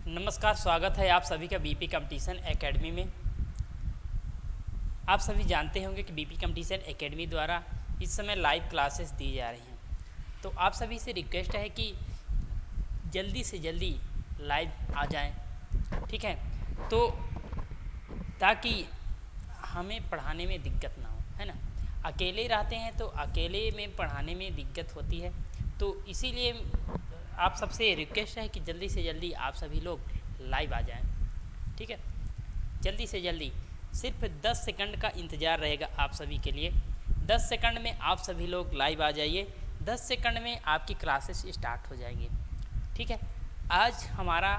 नमस्कार, स्वागत है आप सभी का बीपी कंपटीशन एकेडमी में। आप सभी जानते होंगे कि बीपी कंपटीशन एकेडमी द्वारा इस समय लाइव क्लासेस दी जा रही हैं। तो आप सभी से रिक्वेस्ट है कि जल्दी से जल्दी लाइव आ जाएं, ठीक है। तो ताकि हमें पढ़ाने में दिक्कत ना हो, है ना। अकेले रहते हैं तो अकेले में पढ़ाने में दिक्कत होती है। तो इसीलिए आप सबसे रिक्वेस्ट है कि जल्दी से जल्दी आप सभी लोग लाइव आ जाएं, ठीक है। जल्दी से जल्दी, सिर्फ 10 सेकंड का इंतज़ार रहेगा आप सभी के लिए। 10 सेकंड में आप सभी लोग लाइव आ जाइए। 10 सेकंड में आपकी क्लासेस स्टार्ट हो जाएंगी, ठीक है। आज हमारा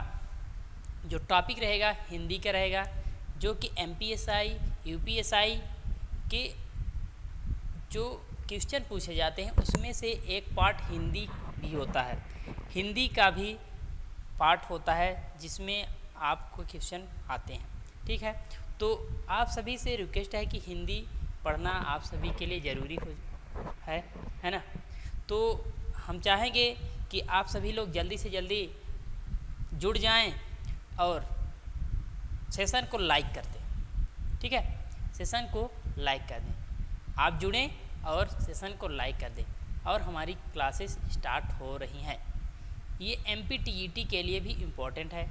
जो टॉपिक रहेगा हिंदी का रहेगा, जो कि एमपीएसआई यूपीएसआई के जो क्वेश्चन पूछे जाते हैं उसमें से एक पार्ट हिंदी भी होता है। हिंदी का भी पार्ट होता है जिसमें आपको क्वेश्चन आते हैं, ठीक है। तो आप सभी से रिक्वेस्ट है कि हिंदी पढ़ना आप सभी के लिए ज़रूरी है ना। तो हम चाहेंगे कि आप सभी लोग जल्दी से जल्दी जुड़ जाएं और सेशन को लाइक कर दें, ठीक है। सेशन को लाइक कर दें, आप जुड़ें और सेशन को लाइक कर दें। और हमारी क्लासेस स्टार्ट हो रही हैं। ये एमपीटीईटी के लिए भी इम्पोर्टेंट है।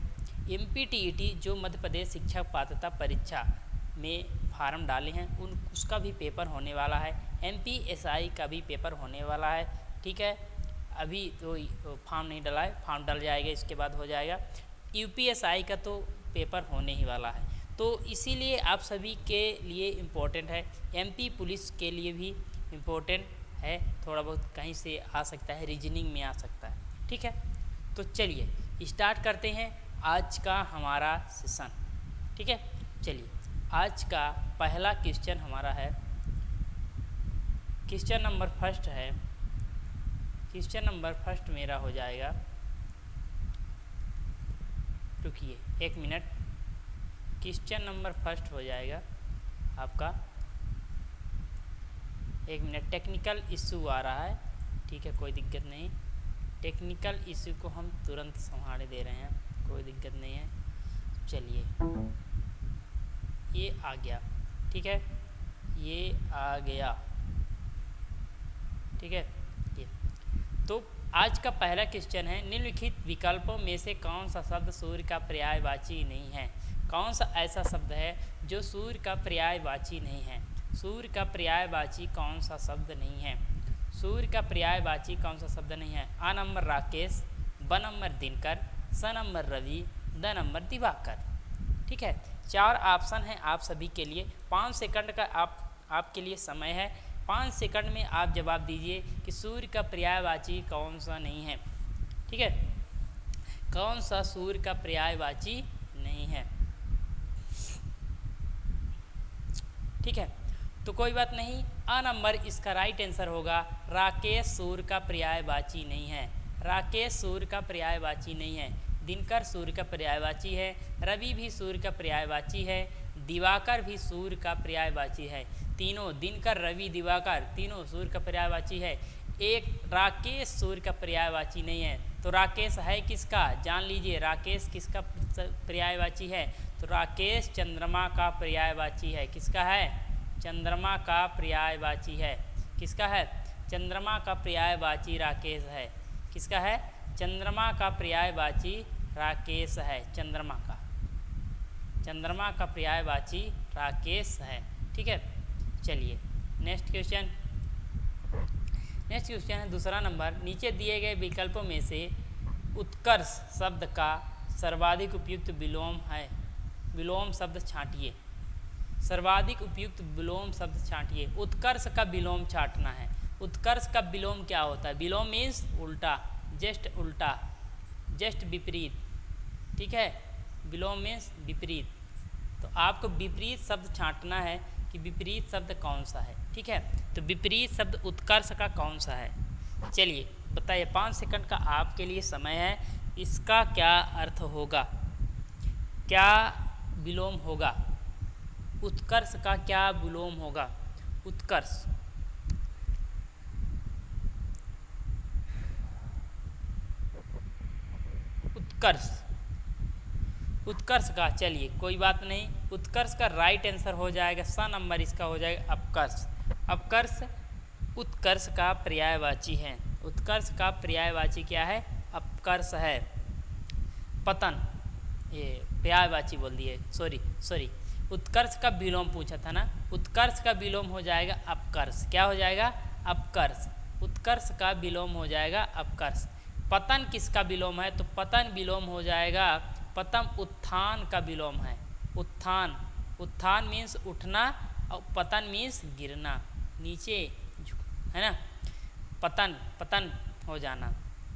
एमपीटीईटी जो मध्य प्रदेश शिक्षक पात्रता परीक्षा में फार्म डाले हैं उसका भी पेपर होने वाला है। एमपीएसआई का भी पेपर होने वाला है, ठीक है। अभी तो फॉर्म नहीं डला है, फॉर्म डल जाएगा, इसके बाद हो जाएगा। यूपीएसआई का तो पेपर होने ही वाला है। तो इसीलिए आप सभी के लिए इम्पोर्टेंट है। एमपी पुलिस के लिए भी इम्पोर्टेंट है, थोड़ा बहुत कहीं से आ सकता है, रीजनिंग में आ सकता है, ठीक है। तो चलिए स्टार्ट करते हैं आज का हमारा सेशन, ठीक है। चलिए आज का पहला क्वेश्चन हमारा है, क्वेश्चन नंबर फर्स्ट है। क्वेश्चन नंबर फर्स्ट मेरा हो जाएगा, रुकिए 1 मिनट। क्वेश्चन नंबर फर्स्ट हो जाएगा आपका, 1 मिनट, टेक्निकल इशू आ रहा है, ठीक है, कोई दिक्कत नहीं। टेक्निकल इशू को हम तुरंत संभाले दे रहे हैं, कोई दिक्कत नहीं है। चलिए ये आ गया, ठीक है, ये आ गया, ठीक है। ये तो आज का पहला क्वेश्चन है, निम्नलिखित विकल्पों में से कौन सा शब्द सूर्य का पर्यायवाची नहीं है। कौन सा ऐसा शब्द है जो सूर्य का पर्यायवाची नहीं है। सूर्य का पर्यायवाची कौन सा शब्द नहीं है। सूर्य का पर्यायवाची कौन सा शब्द नहीं है। आ नंबर राकेश, ब नंबर दिनकर, स नंबर रवि, द नंबर दिवाकर, ठीक है। 4 ऑप्शन है आप सभी के लिए। 5 सेकंड का आपके लिए समय है। 5 सेकंड में आप जवाब दीजिए कि सूर्य का पर्यायवाची कौन सा नहीं है, ठीक है। कौन सा सूर्य का पर्यायवाची नहीं है, ठीक है। तो कोई बात नहीं, अ नंबर इसका राइट आंसर होगा। राकेश सूर्य का पर्यायवाची नहीं है। राकेश सूर्य का पर्यायवाची नहीं है। दिनकर सूर्य का पर्यायवाची है। रवि भी सूर्य का पर्यायवाची है। दिवाकर भी सूर्य का पर्यायवाची है। तीनों, दिनकर रवि दिवाकर, तीनों सूर्य का पर्यायवाची है। एक राकेश सूर्य का पर्यायवाची नहीं है। तो राकेश है किसका, जान लीजिए, राकेश किसका पर्यायवाची है। तो राकेश चंद्रमा का पर्यायवाची है। किसका है, चंद्रमा का पर्यायवाची है। किसका है, चंद्रमा का पर्यायवाची राकेश है। किसका है, चंद्रमा का पर्यायवाची राकेश है। चंद्रमा का पर्यायवाची राकेश है, ठीक है। चलिए नेक्स्ट क्वेश्चन है दूसरा नंबर। नीचे दिए गए विकल्पों में से उत्कर्ष शब्द का सर्वाधिक उपयुक्त विलोम है। विलोम शब्द छांटिए। सर्वाधिक उपयुक्त विलोम शब्द छांटिए। उत्कर्ष का विलोम छांटना है। उत्कर्ष का विलोम क्या होता है। विलोम मीन्स उल्टा, उल्टा, जस्ट विपरीत, ठीक है। विलोम मीन्स विपरीत। तो आपको विपरीत शब्द छांटना है कि विपरीत शब्द कौन सा है, ठीक है। तो विपरीत शब्द उत्कर्ष का कौन सा है, चलिए बताइए। 5 सेकंड का आपके लिए समय है। इसका क्या अर्थ होगा, क्या विलोम होगा, उत्कर्ष का क्या विलोम होगा। उत्कर्ष, उत्कर्ष उत्कर्ष का, चलिए कोई बात नहीं, उत्कर्ष का राइट आंसर हो जाएगा स नंबर, इसका हो जाएगा अपकर्ष। अपकर्ष उत्कर्ष का पर्यायवाची है। उत्कर्ष का पर्यायवाची क्या है? अपकर्ष है। पतन, ये पर्यायवाची बोल दिए, सॉरी उत्कर्ष का विलोम पूछा था ना, उत्कर्ष का विलोम हो जाएगा अपकर्ष। क्या हो जाएगा? अपकर्ष। उत्कर्ष का विलोम हो जाएगा अपकर्ष। पतन किसका विलोम है? तो पतन विलोम हो जाएगा पतम उत्थान का विलोम है। उत्थान, उत्थान मीन्स उठना और पतन मीन्स गिरना, नीचे है ना। पतन, पतन हो जाना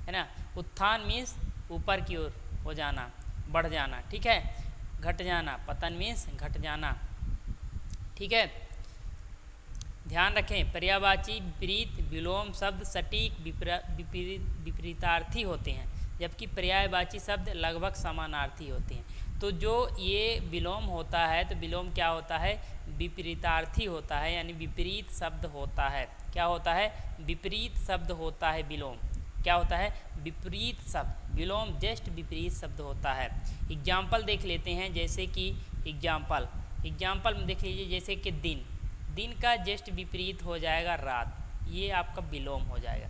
है ना। उत्थान मीन्स ऊपर की ओर हो जाना, बढ़ जाना, ठीक है। घट जाना, पतन मीन्स घट जाना, ठीक है। ध्यान रखें, पर्यायवाची विपरीत विलोम शब्द सटीक विपरीतार्थी होते हैं, जबकि पर्यायवाची शब्द लगभग समानार्थी होते हैं। तो जो ये विलोम होता है, तो विलोम क्या होता है? विपरीतार्थी होता है, यानी विपरीत शब्द होता है। क्या होता है? विपरीत शब्द होता है विलोम। क्या होता है? विपरीत शब्द। विलोम जस्ट विपरीत शब्द होता है। एग्जाम्पल देख लेते हैं, जैसे कि एग्जाम्पल में देख लीजिए, जैसे कि दिन, दिन का जस्ट विपरीत हो जाएगा रात, ये आपका विलोम हो जाएगा।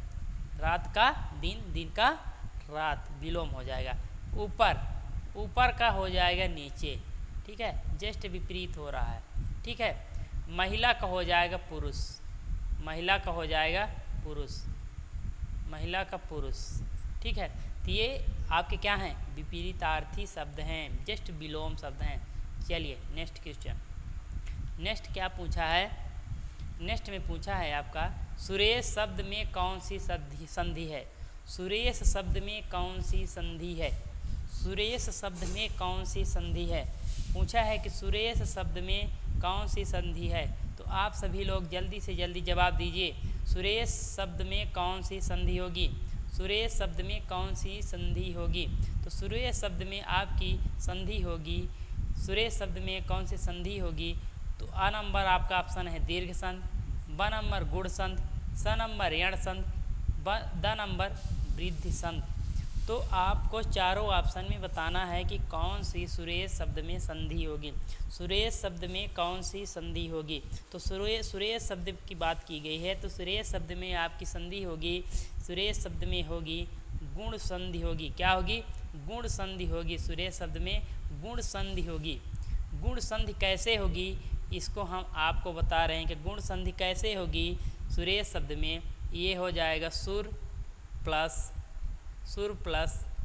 रात का दिन, दिन का रात, विलोम हो जाएगा। ऊपर, ऊपर का हो जाएगा नीचे, ठीक है, जस्ट विपरीत हो रहा है, ठीक है। महिला का हो जाएगा पुरुष, महिला का हो जाएगा पुरुष, महिला का पुरुष, ठीक है। तो ये आपके क्या हैं? विपरीतार्थी शब्द हैं, जस्ट विलोम शब्द हैं। चलिए नेक्स्ट क्वेश्चन। नेक्स्ट क्या पूछा है? नेक्स्ट में पूछा है आपका, सुरेश शब्द में कौन सी संधि है? सुरेश शब्द में कौन सी संधि है? सुरेश शब्द में कौन सी संधि है? पूछा है कि सुरेश शब्द में कौन सी संधि है। तो आप सभी लोग जल्दी से जल्दी जवाब दीजिए। सुरेश शब्द में कौन सी संधि होगी? सुरेश शब्द में कौन सी संधि होगी? तो सुरेश शब्द में आपकी संधि होगी, सुरेश शब्द में कौन सी संधि होगी? तो आ नंबर आपका ऑप्शन है दीर्घ संध, ब नंबर गुण संध, स नंबर यण संध, द नंबर वृद्धि संध। तो आपको चारों ऑप्शन में बताना है कि कौन सी सुरेश शब्द में संधि होगी। सुरेश शब्द में कौन सी संधि होगी? तो सुरेश शब्द की बात की गई है, तो सुरेश शब्द में आपकी संधि होगी, सुरेश शब्द में होगी गुण संधि होगी। क्या होगी? गुण संधि होगी। सुरेश शब्द में गुण संधि होगी। गुण संधि कैसे होगी, इसको हम आपको बता रहे हैं कि गुण संधि कैसे होगी। सुरेश शब्द में ये हो जाएगा सुर प्लस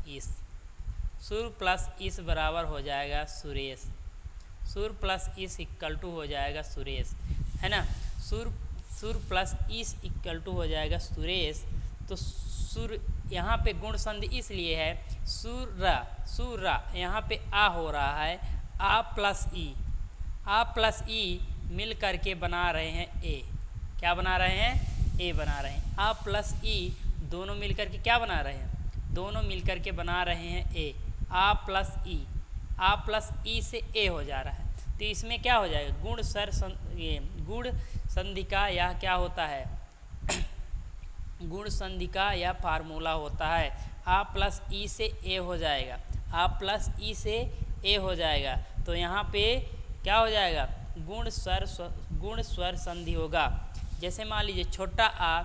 इस, सुर प्लस इस बराबर हो जाएगा सुरेश, सुर प्लस इस इक्वल टू हो जाएगा सुरेश, है ना। सुर प्लस इस इक्वल टू हो जाएगा सुरेश। तो सुर यहाँ पे गुण संधि इसलिए है, सुरा यहाँ पे आ हो रहा है, आ प्लस ई मिल करके बना रहे हैं ए। क्या बना रहे हैं? ए बना रहे हैं। आ प्लस ई दोनों मिल करके क्या बना रहे हैं? दोनों मिल करके बना रहे हैं ए। आ प्लस ई से ए हो जा रहा है। तो इसमें क्या हो जाएगा? गुण संधि का यह क्या होता है? गुण संधि का यह फार्मूला होता है। आ प्लस ई से ए हो जाएगा, आ प्लस ई से ए हो जाएगा। तो यहाँ पे क्या हो जाएगा? गुण स्वर संधि होगा। जैसे मान लीजिए छोटा आ,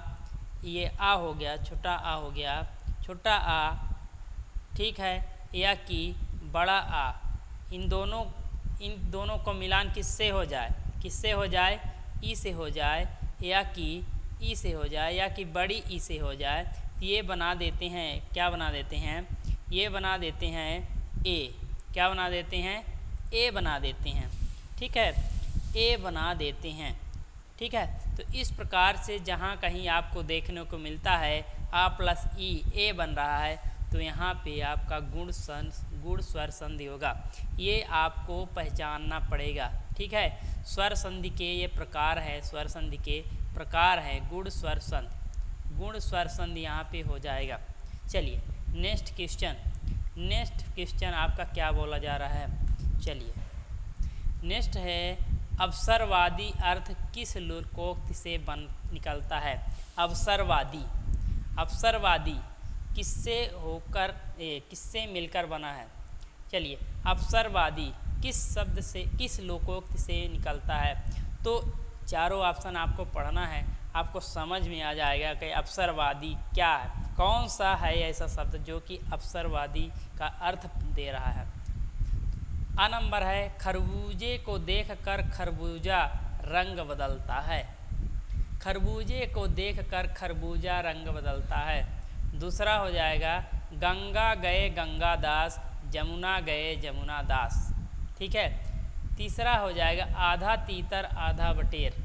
ये आ हो गया, छोटा आ हो गया, छोटा आ, ठीक है, या कि बड़ा आ, इन दोनों को मिलान किससे हो जाए? किससे हो जाए? ई से हो जाए, या कि ई से हो जाए, या कि बड़ी ई से हो जाए। तो ये बना देते हैं, क्या बना देते हैं? ये बना देते हैं ए। क्या बना देते हैं? ए बना देते हैं, ठीक है, ए बना देते हैं, ठीक है। तो इस प्रकार से जहाँ कहीं आपको देखने को मिलता है आ प्लस ई ए बन रहा है, तो यहाँ पे आपका गुण स्वर संधि होगा। ये आपको पहचानना पड़ेगा, ठीक है। स्वर संधि के ये प्रकार है, स्वर संधि के प्रकार है गुण स्वर संधि, गुण स्वर संधि यहाँ पे हो जाएगा। चलिए नेक्स्ट क्वेश्चन आपका क्या बोला जा रहा है? चलिए नेक्स्ट है, अवसरवादी अर्थ किस लोकोक्ति से निकलता है? अवसरवादी किससे मिलकर बना है? चलिए, अवसरवादी किस शब्द से, किस लोकोक्ति से निकलता है? तो चारों ऑप्शन आपको पढ़ना है, आपको समझ में आ जाएगा कि अवसरवादी क्या है, कौन सा है ऐसा शब्द जो कि अवसरवादी का अर्थ दे रहा है। आ नंबर है, खरबूजे को देखकर खरबूजा रंग बदलता है। खरबूजे को देखकर खरबूजा रंग बदलता है। दूसरा हो जाएगा, गंगा गए गंगादास, जमुना गए जमुना दास। ठीक है। तीसरा हो जाएगा, आधा तीतर आधा बटेर।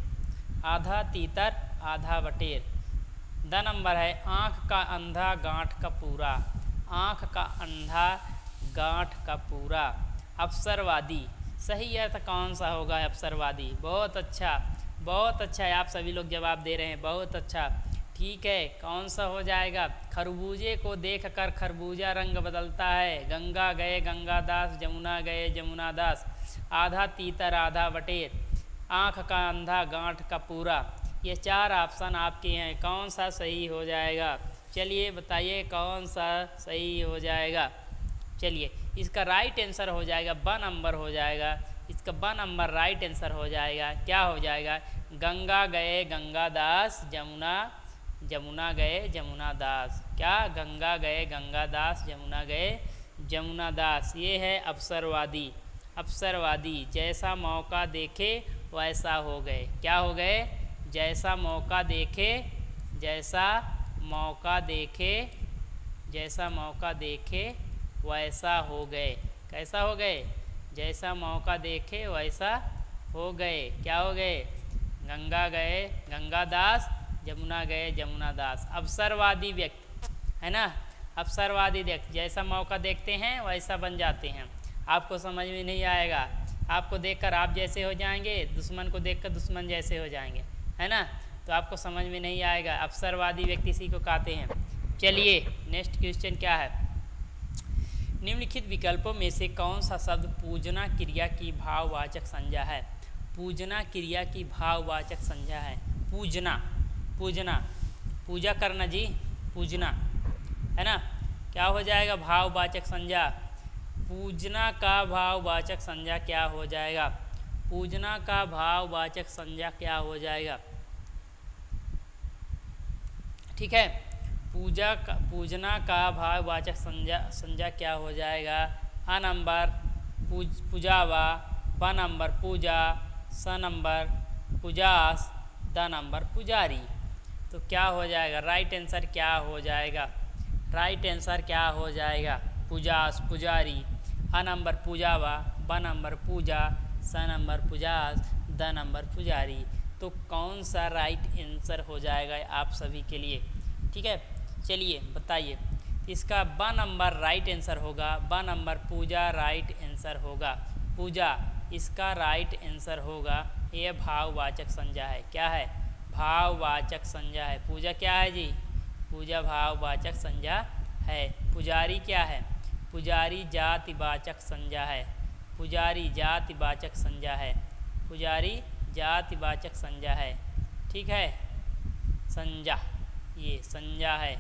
आधा तीतर आधा बटेर। द नंबर है, आँख का अंधा गांठ का पूरा। आँख का अंधा गांठ का पूरा। अवसरवादी, सही अर्थ कौन सा होगा अवसरवादी? बहुत अच्छा, बहुत अच्छा है, आप सभी लोग जवाब दे रहे हैं, बहुत अच्छा। ठीक है, कौन सा हो जाएगा? खरबूजे को देखकर खरबूजा रंग बदलता है। गंगा गए गंगादास, जमुना गए जमुना दास। आधा तीतर आधा बटेर, आँख का अंधा गांठ का पूरा। ये चार ऑप्शन आपके हैं, कौन सा सही हो जाएगा? चलिए बताइए कौन सा सही हो जाएगा। चलिए, इसका राइट आंसर हो जाएगा ब नंबर हो जाएगा। इसका ब नंबर राइट आंसर हो जाएगा। क्या हो जाएगा? गंगा गए गंगादास, जमुना जमुना गए जमुना दास। क्या? गंगा गए गंगादास, जमुना गए जमुना दास। ये है अवसरवादी। अवसरवादी, जैसा मौका देखे वैसा हो गए। क्या हो गए? जैसा मौका देखे, जैसा मौका देखे, जैसा मौका देखे वैसा हो गए। कैसा हो गए? जैसा मौका देखे वैसा हो गए। क्या हो गए? गंगा गए गंगादास, जमुना गए जमुना दास। अवसरवादी व्यक्ति है ना, अवसरवादी व्यक्ति जैसा मौका देखते हैं वैसा बन जाते हैं। आपको समझ में नहीं आएगा, आपको देखकर आप जैसे हो जाएंगे, दुश्मन को देखकर दुश्मन जैसे हो जाएंगे, है ना, तो आपको समझ में नहीं आएगा। अवसरवादी व्यक्ति इसी को कहते हैं। चलिए नेक्स्ट क्वेश्चन क्या है? निम्नलिखित विकल्पों में से कौन सा शब्द पूजना क्रिया की भाववाचक संज्ञा है? पूजना क्रिया की भाववाचक संज्ञा है। पूजना, पूजना, पूजा करना जी, पूजना, है ना। क्या हो जाएगा? भाववाचक संज्ञा। पूजना का भाववाचक संज्ञा क्या हो जाएगा? पूजना का भाववाचक संज्ञा क्या हो जाएगा? ठीक है, पूजना का भाववाचक संज्ञा क्या हो जाएगा? आ नंबर पूजावा, ब नंबर पूजा, स नंबर पूजास, द नंबर पुजारी। तो क्या हो जाएगा? राइट आंसर क्या हो जाएगा? राइट आंसर क्या हो जाएगा? पूजास पुजारी। आ नंबर पूजावा, ब नंबर पूजा, स नंबर पूजास, द नंबर पुजारी। तो कौन सा राइट आंसर हो जाएगा आप सभी के लिए? ठीक है, चलिए बताइए। इसका ब नंबर राइट आंसर होगा। ब नंबर पूजा राइट आंसर होगा। पूजा इसका राइट आंसर होगा। ये भाववाचक संज्ञा है। क्या है? भाववाचक संज्ञा है। पूजा क्या है जी? पूजा भाववाचक संज्ञा है। पुजारी क्या है? पुजारी जातिवाचक संज्ञा है। पुजारी जातिवाचक संज्ञा है। पुजारी जातिवाचक संज्ञा है। ठीक है, संज्ञा, ये संज्ञा है।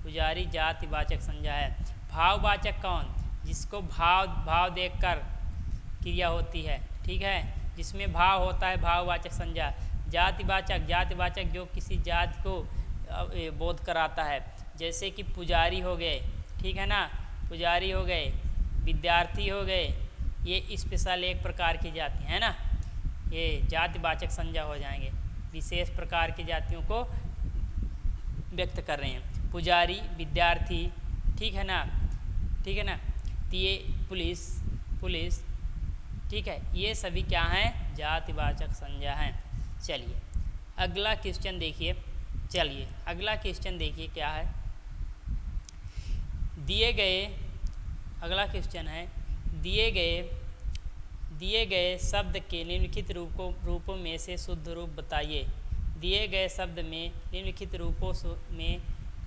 पुजारी जातिवाचक संज्ञा है। भाववाचक कौन? जिसको भाव देखकर क्रिया होती है। ठीक है, जिसमें भाव होता है भाववाचक संज्ञा। जातिवाचक जो किसी जाति को बोध कराता है, जैसे कि पुजारी हो गए, ठीक है ना, पुजारी हो गए, विद्यार्थी हो गए, ये स्पेशल एक प्रकार की जाति है ना, ये जातिवाचक संज्ञा हो जाएंगे। विशेष प्रकार की जातियों को व्यक्त कर रहे हैं। पुजारी, विद्यार्थी, ठीक है ना, ठीक है ना, तो ये पुलिस, ठीक है, ये सभी क्या हैं? जातिवाचक संज्ञा हैं। चलिए अगला क्वेश्चन देखिए। चलिए अगला क्वेश्चन देखिए क्या है। दिए गए, अगला क्वेश्चन है, दिए गए शब्द के निम्नलिखित रूपों में से शुद्ध रूप बताइए। दिए गए शब्द में निम्नलिखित रूपों में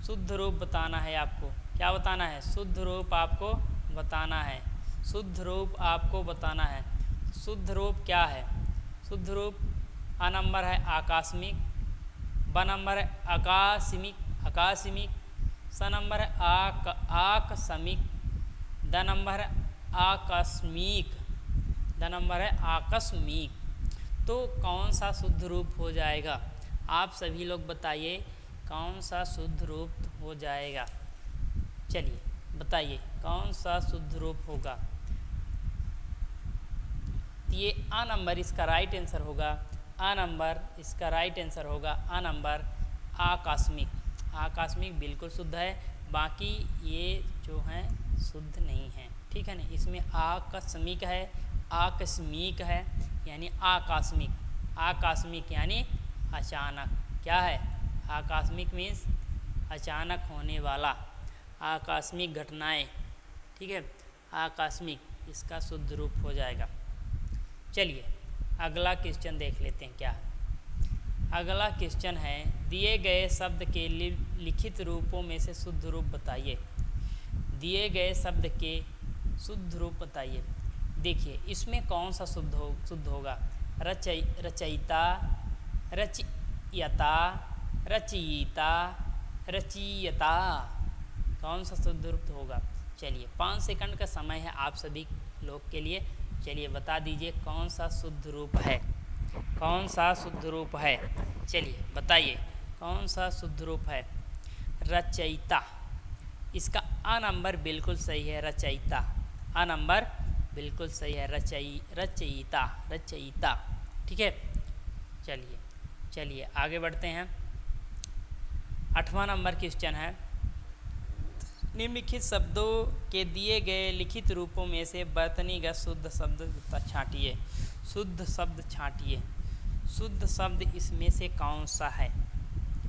शुद्ध रूप बताना है आपको। क्या बताना है? शुद्ध रूप आपको बताना है। शुद्ध रूप आपको बताना है। शुद्ध रूप क्या है? शुद्ध रूप आ नंबर है आकस्मिक, ब नंबर है आकास्मिक, स नंबर है आकस्मिक, द नंबर है आकस्मिक, द नंबर है आकस्मिक। तो कौन सा शुद्ध रूप हो जाएगा? आप सभी लोग बताइए कौन सा शुद्ध रूप हो जाएगा? चलिए बताइए कौन सा शुद्ध रूप होगा? ये आ नंबर इसका राइट आंसर होगा। आ नंबर इसका राइट आंसर होगा। आ नंबर आकस्मिक। आकस्मिक बिल्कुल शुद्ध है, बाकी ये जो हैं शुद्ध नहीं है। ठीक है ना, इसमें आकस्मिक है, आकस्मिक है यानी आकस्मिक। आकस्मिक यानी अचानक। क्या है? आकस्मिक मीन्स अचानक होने वाला, आकस्मिक घटनाएं। ठीक है, आकस्मिक इसका शुद्ध रूप हो जाएगा। चलिए अगला क्वेश्चन देख लेते हैं क्या है। अगला क्वेश्चन है दिए गए शब्द के लिखित रूपों में से शुद्ध रूप बताइए। दिए गए शब्द के शुद्ध रूप बताइए। देखिए इसमें कौन सा शुद्ध होगा? रचयिता, रचयिता, रचयिता, रचयिता। कौन सा शुद्ध रूप होगा? चलिए 5 सेकंड का समय है आप सभी लोग के लिए। चलिए बता दीजिए कौन सा शुद्ध रूप है? कौन सा शुद्ध रूप है? चलिए बताइए कौन सा शुद्ध रूप है? रचयिता। इसका आ नंबर बिल्कुल सही है, रचयिता। आ नंबर बिल्कुल सही है, रचयिता, रचयिता। ठीक है, चलिए आगे बढ़ते हैं। 8वां नंबर क्वेश्चन है निम्नलिखित शब्दों के दिए गए लिखित रूपों में से वर्तनीगत शुद्ध शब्द छांटिए। शुद्ध शब्द छांटिए। शुद्ध शब्द इसमें से कौन सा है?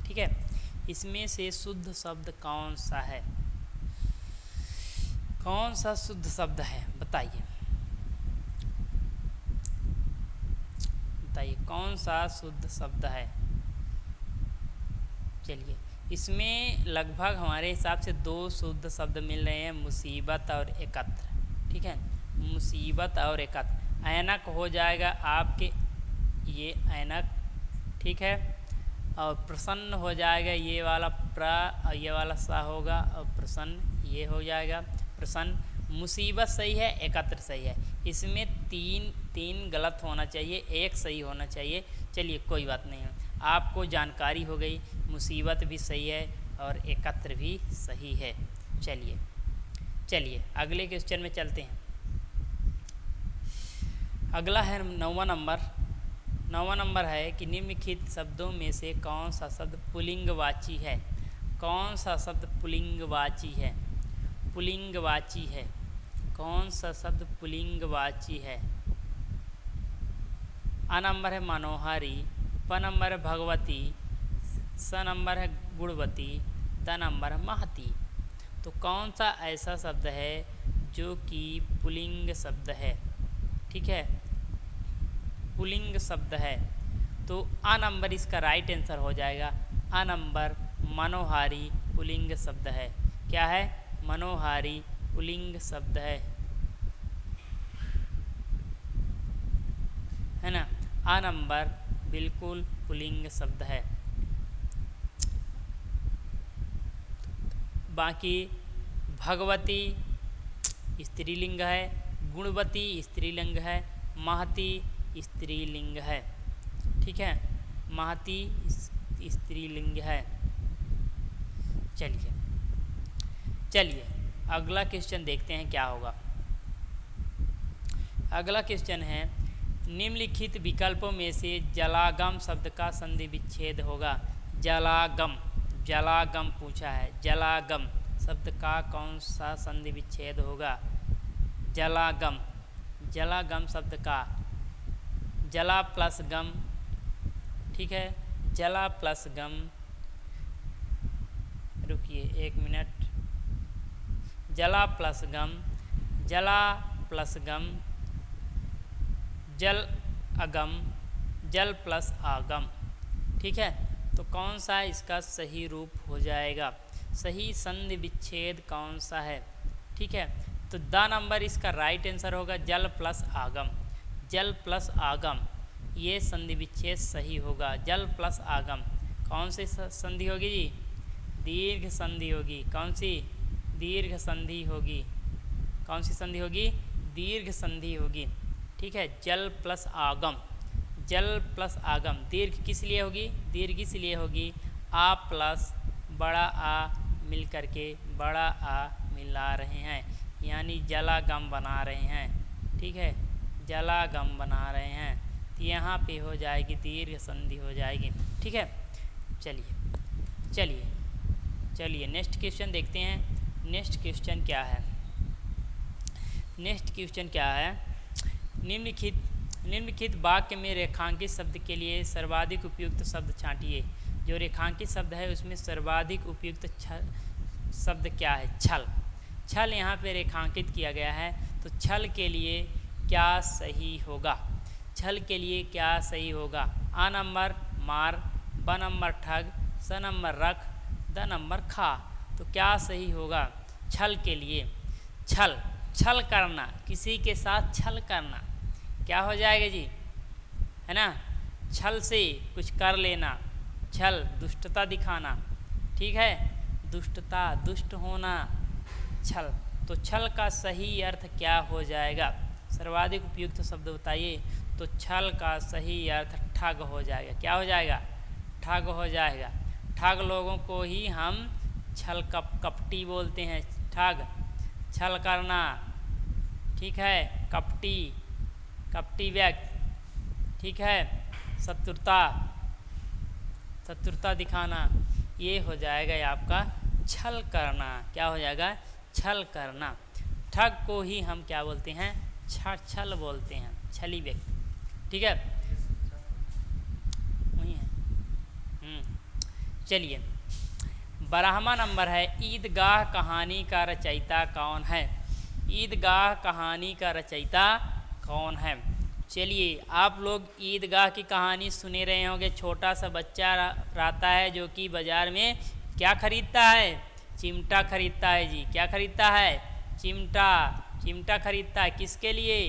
ठीक है, इसमें से शुद्ध शब्द कौन सा है? कौन सा शुद्ध शब्द है? बताइए बताइए कौन सा शुद्ध शब्द है? चलिए इसमें लगभग हमारे हिसाब से 2 शुद्ध शब्द मिल रहे हैं, मुसीबत और एकत्र। ठीक है, मुसीबत और एकत्र। ऐनक हो जाएगा आपके, ये ऐनक। ठीक है, और प्रसन्न हो जाएगा ये वाला और ये वाला सा होगा, और प्रसन्न ये हो जाएगा प्रसन्न। मुसीबत सही है, एकत्र सही है। इसमें तीन गलत होना चाहिए, एक सही होना चाहिए। चलिए कोई बात नहीं है, आपको जानकारी हो गई। मुसीबत भी सही है और एकत्र भी सही है। चलिए अगले क्वेश्चन में चलते हैं। अगला है 9वां नंबर। 9वां नंबर है कि निम्नलिखित शब्दों में से कौन सा शब्द पुल्लिंगवाची है? कौन सा शब्द पुल्लिंगवाची है? पुल्लिंगवाची है। कौन सा शब्द पुल्लिंगवाची है? आ नंबर है मनोहारी, प नंबर है भगवती, स नंबर है गुणवती, द नंबर है महती। तो कौन सा ऐसा शब्द है जो कि पुल्लिंग शब्द है? ठीक है, पुल्लिंग शब्द है। तो आ नंबर इसका राइट आंसर हो जाएगा। आ नंबर मनोहारी पुल्लिंग शब्द है। क्या है? मनोहारी पुल्लिंग शब्द है ना। आ नंबर बिल्कुल पुल्लिंग शब्द है। बाकी भगवती स्त्रीलिंग है, गुणवती स्त्रीलिंग है, महती स्त्रीलिंग है। ठीक है, महती स्त्रीलिंग है। चलिए अगला क्वेश्चन देखते हैं क्या होगा। अगला क्वेश्चन है निम्नलिखित विकल्पों में से जलागम शब्द का संधि विच्छेद होगा। जलागम, जलागम पूछा है। जलागम शब्द का कौन सा संधि विच्छेद होगा? जलागम, जलागम शब्द का जला प्लस गम। ठीक है, जला प्लस गम। रुकिए 1 मिनट। जला प्लस गम, जला प्लस गम, जल अगम, जल प्लस आगम। ठीक है, तो कौन सा इसका सही रूप हो जाएगा? सही संधि विच्छेद कौन सा है? ठीक है, तो द नंबर इसका राइट आंसर होगा जल प्लस आगम। जल प्लस आगम ये संधि विच्छेद सही होगा। जल प्लस आगम कौन सी संधि होगी जी? दीर्घ संधि होगी। कौन सी? दीर्घ संधि होगी। कौन सी संधि होगी? दीर्घ संधि होगी। ठीक है, जल प्लस आगम, जल प्लस आगम। दीर्घ किस लिए होगी? दीर्घ इसलिए होगी आ प्लस बड़ा आ मिल करके बड़ा आ मिला रहे हैं, यानी जलागम बना रहे हैं। ठीक है, जलागम बना रहे हैं, तो यहाँ पे हो जाएगी दीर्घ संधि हो जाएगी। ठीक है, चलिए चलिए चलिए नेक्स्ट क्वेश्चन देखते हैं। नेक्स्ट क्वेश्चन क्या है? नेक्स्ट क्वेश्चन क्या है? निम्नलिखित वाक्य में रेखांकित शब्द के लिए सर्वाधिक उपयुक्त शब्द छांटिए। जो रेखांकित शब्द है उसमें सर्वाधिक उपयुक्त शब्द क्या है? छल। छल यहाँ पे रेखांकित किया गया है, तो छल के लिए क्या सही होगा? छल के लिए क्या सही होगा? आ नंबर मार, ब नंबर ठग, स नंबर रख, द नंबर खा। तो क्या सही होगा छल के लिए? छल, छल करना, किसी के साथ छल करना क्या हो जाएगा जी? है ना, छल से कुछ कर लेना, छल दुष्टता दिखाना। ठीक है, दुष्टता, दुष्ट होना, छल। तो छल का सही अर्थ क्या हो जाएगा? सर्वाधिक उपयुक्त शब्द बताइए। तो छल का सही अर्थ ठग हो जाएगा। क्या हो जाएगा? ठग हो जाएगा। ठग लोगों को ही हम छल कपटी बोलते हैं। ठग, छल करना। ठीक है, कपटी, कपटी व्यक्ति। ठीक है, शत्रुता, शत्रुता दिखाना, ये हो जाएगा आपका छल करना। क्या हो जाएगा? छल करना। ठग को ही हम क्या बोलते हैं? छल बोलते हैं, छली व्यक्ति। ठीक है, वही है। चलिए, 12वां नंबर है ईदगाह कहानी का रचयिता कौन है? ईदगाह कहानी का रचयिता कौन है? चलिए, आप लोग ईदगाह की कहानी सुने रहे होंगे। छोटा सा बच्चा रहता है जो कि बाज़ार में क्या खरीदता है? चिमटा खरीदता है जी। क्या खरीदता है? चिमटा। चिमटा खरीदता है किसके लिए?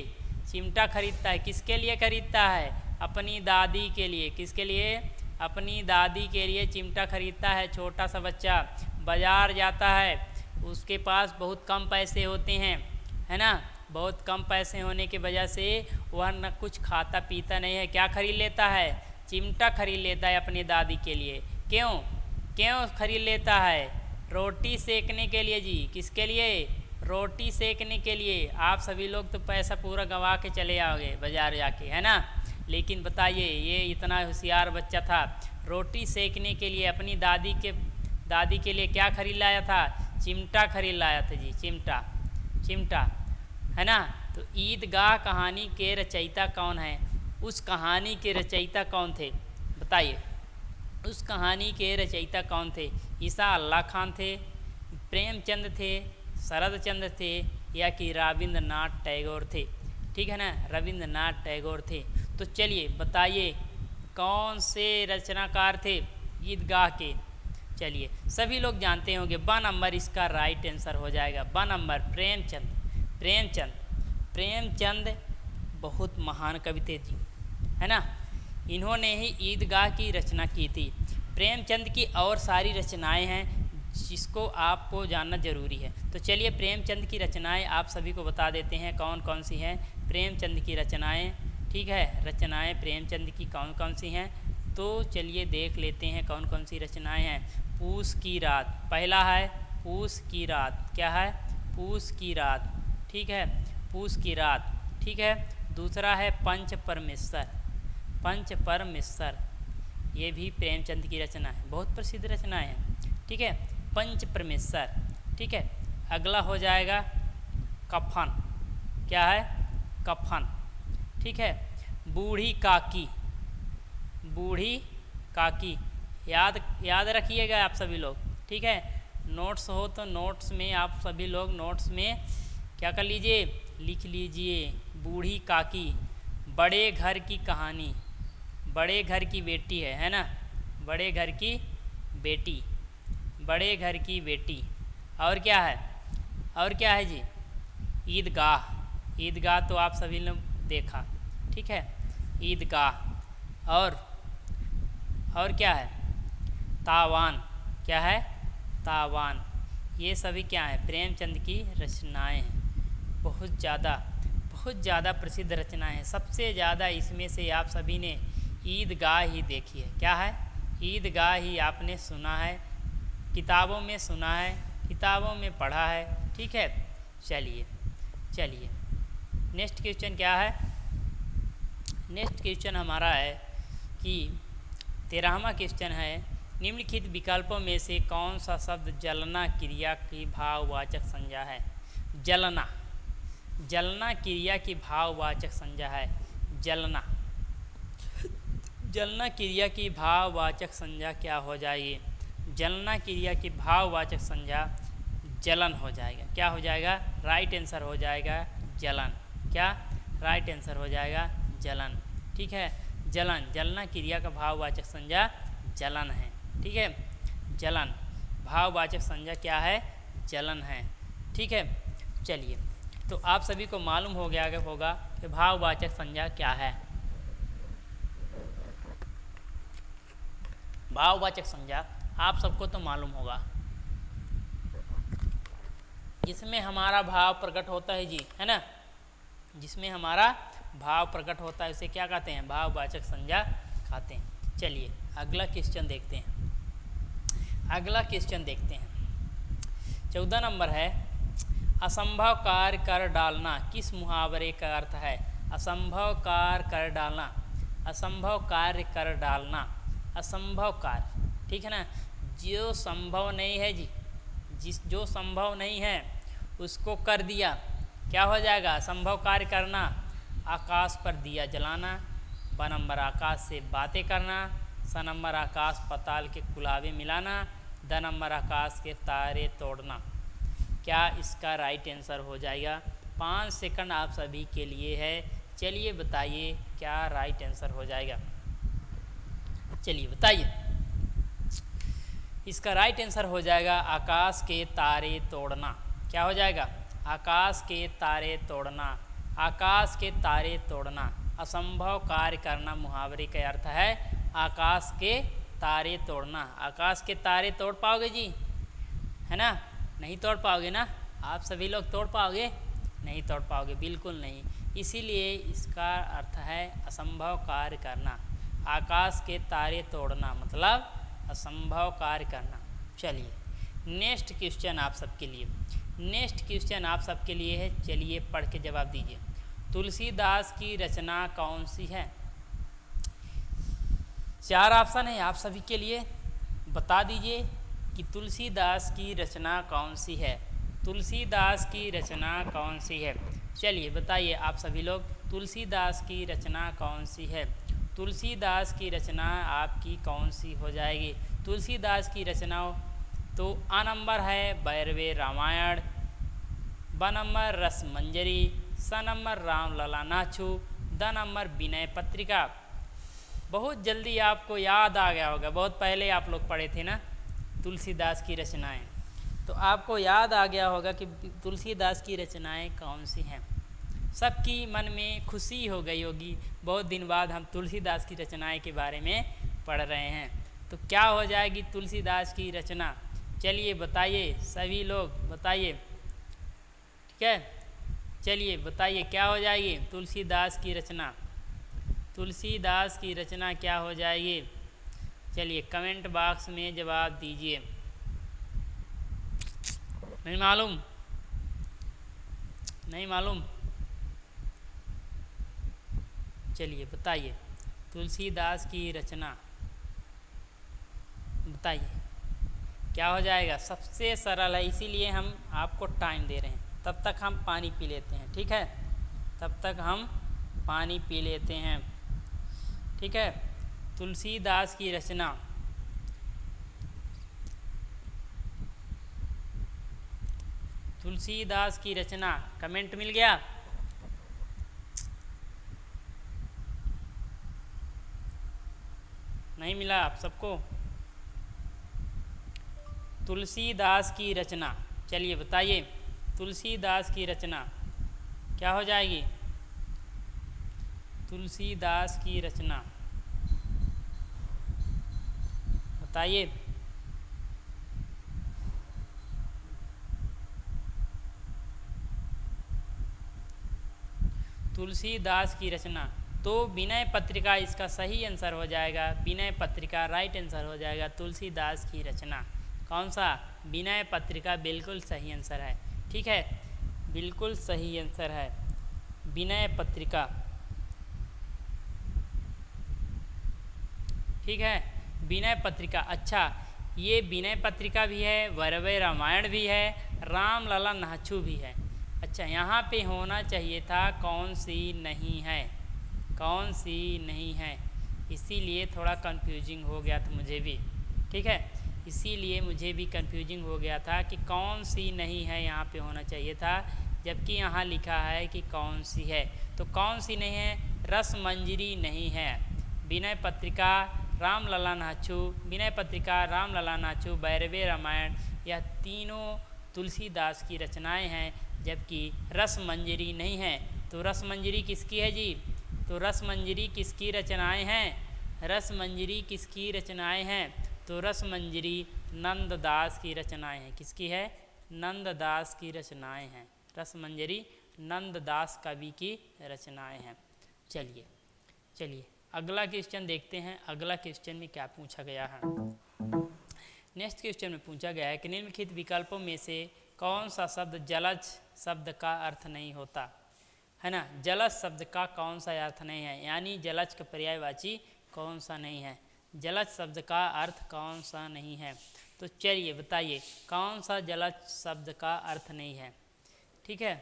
चिमटा खरीदता है किसके लिए खरीदता है? अपनी दादी के लिए। किसके लिए? अपनी दादी के लिए चिमटा खरीदता है। छोटा सा बच्चा बाज़ार जाता है, उसके पास बहुत कम पैसे होते हैं, है ना। बहुत कम पैसे होने की वजह से वह न कुछ खाता पीता नहीं है। क्या खरीद लेता है? चिमटा खरीद लेता है अपनी दादी के लिए। क्यों? क्यों खरीद लेता है? रोटी सेकने के लिए जी। किसके लिए? रोटी सेकने के लिए। आप सभी लोग तो पैसा पूरा गंवा के चले आओगे बाज़ार जाके, है ना। लेकिन बताइए, ये इतना होशियार बच्चा था, रोटी सेकने के लिए अपनी दादी के लिए क्या खरीद लाया था? चिमटा खरीद लाया था जी। चिमटा, चिमटा, है ना। तो ईदगाह कहानी के रचयिता कौन है? उस कहानी के रचयिता कौन थे? बताइए, उस कहानी के रचयिता कौन थे? ईसा अल्लाह खान थे, प्रेमचंद थे, शरद चंद्र थे, या कि रविंद्रनाथ टैगोर थे? ठीक है ना, रविंद्रनाथ टैगोर थे। तो चलिए बताइए कौन से रचनाकार थे ईदगाह के? चलिए, सभी लोग जानते होंगे, ब नंबर इसका राइट आंसर हो जाएगा। ब नंबर प्रेमचंद। प्रेमचंद, प्रेमचंद बहुत महान कवि थे जी, है ना। इन्होंने ही ईदगाह की रचना की थी। प्रेमचंद की और सारी रचनाएं हैं जिसको आपको जानना ज़रूरी है। तो चलिए प्रेमचंद की रचनाएं आप सभी को बता देते हैं कौन कौन सी हैं प्रेमचंद की रचनाएं। ठीक है, रचनाएं प्रेमचंद की कौन कौन सी हैं, तो चलिए देख लेते हैं कौन कौन सी रचनाएं हैं। पूस की रात, पहला है पूस की रात। क्या है? पूस की रात। ठीक है, पूस की रात। ठीक है, दूसरा है पंच परमेश्वर। पंच परमेश्वर, ये भी प्रेमचंद की रचना है, बहुत प्रसिद्ध रचनाएं हैं। ठीक है, पंच परमेश्वर। ठीक है, अगला हो जाएगा कफन। क्या है? कफन। ठीक है, बूढ़ी काकी। बूढ़ी काकी, याद रखिएगा आप सभी लोग। ठीक है, नोट्स हो तो नोट्स में आप सभी लोग नोट्स में क्या कर लीजिए, लिख लीजिए। बूढ़ी काकी, बड़े घर की कहानी। बड़े घर की बेटी है ना। बड़े घर की बेटी, बड़े घर की बेटी। और क्या है? और क्या है जी? ईदगाह। ईदगाह तो आप सभी ने देखा। ठीक है, ईदगाह। और क्या है? तावान। क्या है? तावान। ये सभी क्या है? प्रेमचंद की रचनाएं हैं, बहुत ज़्यादा बहुत ज़्यादा प्रसिद्ध रचना है। सबसे ज़्यादा इसमें से आप सभी ने ईदगाह ही देखी है। क्या है? ईदगाह ही आपने सुना है, किताबों में सुना है, किताबों में पढ़ा है। ठीक है, चलिए चलिए नेक्स्ट क्वेश्चन क्या है? नेक्स्ट क्वेश्चन हमारा है कि 13वां क्वेश्चन है, निम्नलिखित विकल्पों में से कौन सा शब्द जलना क्रिया की भाववाचक संज्ञा है? जलना, जलना क्रिया की भाववाचक संज्ञा है। जलना, जलना क्रिया की भाववाचक संज्ञा क्या हो जाएगी? जलना क्रिया की भाववाचक संज्ञा जलन हो जाएगा। क्या हो जाएगा? राइट आंसर हो जाएगा जलन। क्या? राइट आंसर हो जाएगा जलन। ठीक है, जलन, जलना क्रिया का भाववाचक संज्ञा जलन है। ठीक है, जलन, भाववाचक संज्ञा क्या है? जलन है। ठीक है, चलिए तो आप सभी को मालूम हो गया होगा कि भाववाचक संज्ञा क्या है। भाववाचक संज्ञा आप सबको तो मालूम होगा, जिसमें हमारा भाव प्रकट होता है जी, है ना, जिसमें हमारा भाव प्रकट होता है उसे क्या कहते हैं? भाववाचक संज्ञा कहते हैं। चलिए अगला क्वेश्चन देखते हैं। अगला क्वेश्चन देखते हैं। 14 नंबर है, असंभव कार्य कर डालना किस मुहावरे का अर्थ है? असंभव कार्य कर डालना, असंभव कार्य कर डालना, असंभव कार्य, ठीक है ना, जो संभव नहीं है जी, जो संभव नहीं है उसको कर दिया, क्या हो जाएगा? संभव कार्य करना। आकाश पर दिया जलाना, ब नंबर आकाश से बातें करना, स नंबर आकाश पताल के कुलावे मिलाना, द नंबर आकाश के तारे तोड़ना। क्या इसका राइट आंसर हो जाएगा? 5 सेकंड आप सभी के लिए है। चलिए बताइए क्या राइट आंसर हो जाएगा? चलिए बताइए। इसका राइट आंसर हो जाएगा आकाश के तारे तोड़ना। क्या हो जाएगा? आकाश के तारे तोड़ना, आकाश के तारे तोड़ना। असंभव कार्य करना मुहावरे का अर्थ है आकाश के तारे तोड़ना। आकाश के तारे तोड़ पाओगे जी? है ना? नहीं तोड़ पाओगे ना? आप सभी लोग तोड़ पाओगे? नहीं तोड़ पाओगे, बिल्कुल नहीं। इसीलिए इसका अर्थ है असंभव कार्य करना। आकाश के तारे तोड़ना मतलब असंभव कार्य करना। चलिए नेक्स्ट क्वेश्चन आप सबके लिए, नेक्स्ट क्वेश्चन आप सबके लिए है। चलिए पढ़ के जवाब दीजिए। तुलसीदास की रचना कौन सी है? 4 ऑप्शन है आप सभी के लिए, बता दीजिए कि तुलसीदास की रचना कौन सी है। तुलसीदास की रचना कौन सी है? चलिए बताइए आप सभी लोग, तुलसीदास की रचना कौन सी है? तुलसीदास की रचना आपकी कौन सी हो जाएगी? तुलसीदास की रचनाओं तो आ नंबर है भैरवे रामायण, ब नंबर रस मंजरी, स number Ram Lalla Nahchhu, the number Vinay Patrika. बहुत जल्दी आपको याद आ गया होगा, बहुत पहले आप लोग पढ़े थे ना तुलसीदास की रचनाएं, तो आपको याद आ गया होगा कि तुलसीदास की रचनाएं कौन सी हैं। सबकी मन में खुशी हो गई होगी, बहुत दिन बाद हम तुलसीदास की रचनाएं के बारे में पढ़ रहे हैं। तो क्या हो जाएगी तुलसीदास की रचना? चलिए बताइए, सभी लोग बताइए। ठीक है, चलिए बताइए क्या हो जाएगी तुलसीदास की रचना? तुलसीदास की रचना क्या हो जाएगी? चलिए कमेंट बॉक्स में जवाब दीजिए। नहीं मालूम? नहीं मालूम? चलिए बताइए तुलसीदास की रचना बताइए क्या हो जाएगा? सबसे सरल है, इसीलिए हम आपको टाइम दे रहे हैं। तब तक हम पानी पी लेते हैं, ठीक है? तब तक हम पानी पी लेते हैं, ठीक है? तुलसीदास की रचना, तुलसीदास की रचना, कमेंट मिल गया? नहीं मिला आप सबको? तुलसीदास की रचना, चलिए बताइए तुलसीदास की रचना क्या हो जाएगी? तुलसीदास की रचना बताइए। तुलसीदास की रचना। तो विनय पत्रिका इसका सही आंसर हो जाएगा, विनय पत्रिका राइट आंसर हो जाएगा, तुलसीदास की रचना। कौन सा? विनय पत्रिका बिल्कुल सही आंसर है। ठीक है, बिल्कुल सही आंसर है विनय पत्रिका। ठीक है, विनय पत्रिका। अच्छा, ये विनय पत्रिका भी है, वैरवय रामायण भी है, राम लला नाचू भी है। अच्छा, यहाँ पे होना चाहिए था कौन सी नहीं है, कौन सी नहीं है, इसीलिए थोड़ा कंफ्यूजिंग हो गया था मुझे भी। ठीक है, इसीलिए मुझे भी कंफ्यूजिंग हो गया था कि कौन सी नहीं है यहाँ पे होना चाहिए था, जबकि यहाँ लिखा है कि कौन सी है। तो कौन सी नहीं है? रस मंजरी नहीं है। विनय पत्रिका, राम लला नाचू, विनय पत्रिका, राम लला नाचू, भैरवे रामायण, यह तीनों तुलसीदास की रचनाएं हैं, जबकि रस मंजरी नहीं है। तो रस मंजरी किसकी है जी? तो रस मंजरी किसकी रचनाएं हैं? रस मंजरी किसकी रचनाएं हैं? तो रस मंजरी नंददास की रचनाएं हैं। किसकी है? नंददास की रचनाएं हैं। रस मंजरी नंददास कवि की रचनाएं हैं। चलिए चलिए अगला क्वेश्चन देखते हैं। अगला क्वेश्चन में क्या पूछा गया है। नेक्स्ट क्वेश्चन में पूछा गया है कि निम्नलिखित विकल्पों में से कौन सा शब्द जलज शब्द का अर्थ नहीं होता, है ना। जलज शब्द का कौन सा अर्थ नहीं है, यानी जलज का पर्यायवाची कौन सा नहीं है, जलज शब्द का अर्थ कौन सा नहीं है। तो चलिए बताइए कौन सा जलज शब्द का अर्थ नहीं है। ठीक है,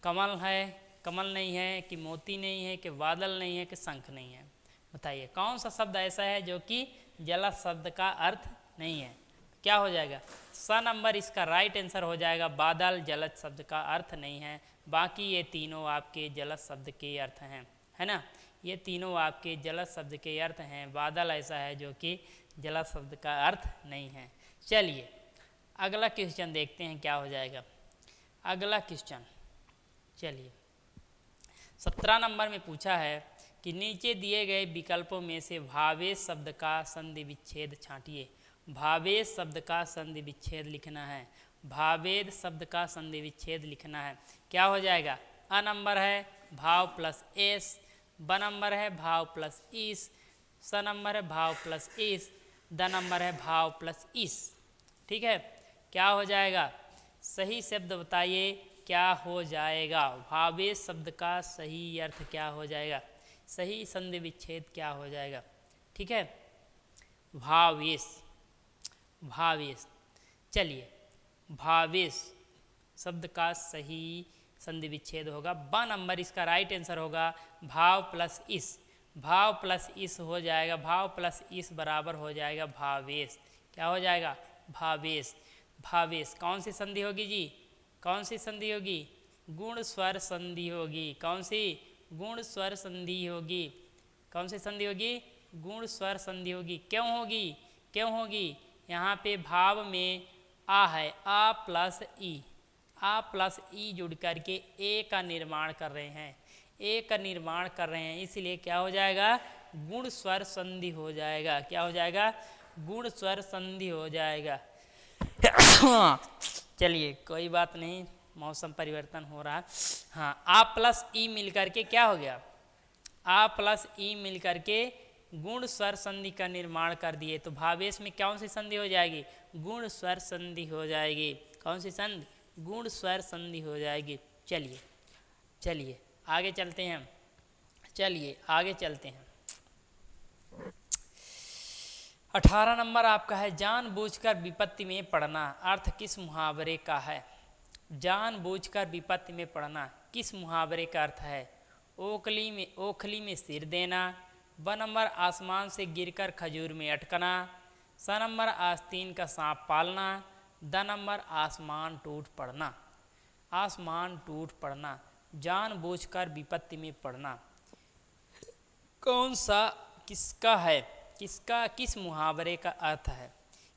कमल है, कमल नहीं है, कि मोती नहीं है, कि बादल नहीं है, कि शंख नहीं है। बताइए कौन सा शब्द ऐसा है जो कि जलज शब्द का अर्थ नहीं है। क्या हो जाएगा? स नंबर इसका राइट आंसर हो जाएगा। बादल जलज शब्द का अर्थ नहीं है। बाकी ये तीनों आपके जलज शब्द के अर्थ हैं, है ना। ये तीनों आपके जलज शब्द के अर्थ हैं। बादल ऐसा है जो कि जलज शब्द का अर्थ नहीं है। चलिए अगला क्वेश्चन देखते हैं क्या हो जाएगा। अगला क्वेश्चन चलिए 17 नंबर में पूछा है कि नीचे दिए गए विकल्पों में से भावेश शब्द का संधि विच्छेद छांटिए। भावेश शब्द का संधि विच्छेद लिखना है। भावेद शब्द का संधि विच्छेद लिखना है। क्या हो जाएगा? अ नंबर है भाव प्लस एस, ब नंबर है भाव प्लस इस, स नंबर है भाव प्लस इस, द नंबर है भाव प्लस इस। ठीक है, क्या हो जाएगा? सही शब्द बताइए क्या हो जाएगा। भावेश शब्द का सही अर्थ क्या हो जाएगा, सही संधि विच्छेद क्या हो जाएगा। ठीक है, भावेश, भावेश। चलिए भावेश शब्द का सही संधि विच्छेद होगा ब नंबर, इसका राइट आंसर होगा भाव प्लस इस। भाव प्लस इस हो जाएगा, भाव प्लस इस बराबर हो जाएगा भावेश। क्या हो जाएगा? भावेश। भावेश कौन सी संधि होगी जी? कौन सी संधि होगी? गुण स्वर संधि होगी। कौन सी? गुण स्वर संधि होगी। कौन सी संधि होगी? गुण स्वर संधि होगी। क्यों होगी? क्यों होगी? यहाँ पे भाव में आ है, आ प्लस ई, आ प्लस ई जुड़ करके ए का निर्माण कर रहे हैं, ए का निर्माण कर रहे हैं, इसलिए क्या हो जाएगा? गुण स्वर संधि हो जाएगा। क्या हो जाएगा? गुण स्वर संधि हो जाएगा। चलिए कोई बात नहीं, मौसम परिवर्तन हो रहा है। हाँ, आ प्लस ई मिल करके क्या हो गया? आ प्लस ई मिल करके गुण स्वर संधि का निर्माण कर दिए। तो भावेश में कौन सी संधि हो जाएगी? गुण स्वर संधि हो जाएगी। कौन सी संधि? गुण स्वर संधि हो जाएगी। चलिए चलिए आगे चलते हैं। चलिए आगे चलते हैं। 18 नंबर आपका है जानबूझकर विपत्ति में पड़ना अर्थ किस मुहावरे का है। जानबूझकर विपत्ति में पड़ना किस मुहावरे का अर्थ है? ओखली में सिर देना, ब नंबर आसमान से गिरकर खजूर में अटकना, स नंबर आस्तीन का सांप पालना, द नंबर आसमान टूट पड़ना। आसमान टूट पड़ना, जानबूझकर विपत्ति में पड़ना, कौन सा किसका है? किसका, किस मुहावरे का अर्थ है?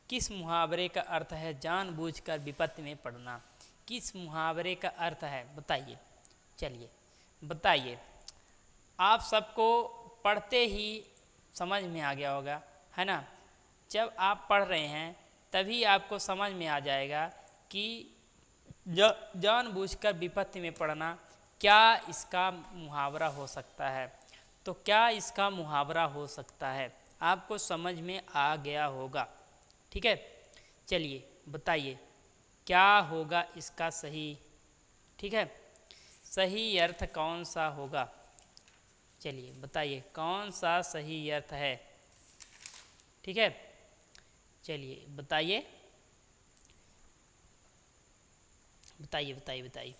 किस मुहावरे का अर्थ है जानबूझकर विपत्ति में पड़ना? किस मुहावरे का अर्थ है बताइए। चलिए बताइए। आप सबको पढ़ते ही समझ में आ गया होगा, है ना। जब आप पढ़ रहे हैं तभी आपको समझ में आ जाएगा कि जानबूझकर विपत्ति में पड़ना क्या इसका मुहावरा हो सकता है। तो क्या इसका मुहावरा हो सकता है, आपको समझ में आ गया होगा। ठीक है, चलिए बताइए क्या होगा इसका सही। ठीक है, सही अर्थ कौन सा होगा, चलिए बताइए कौन सा सही अर्थ है। ठीक है, चलिए बताइए बताइए बताइए बताइए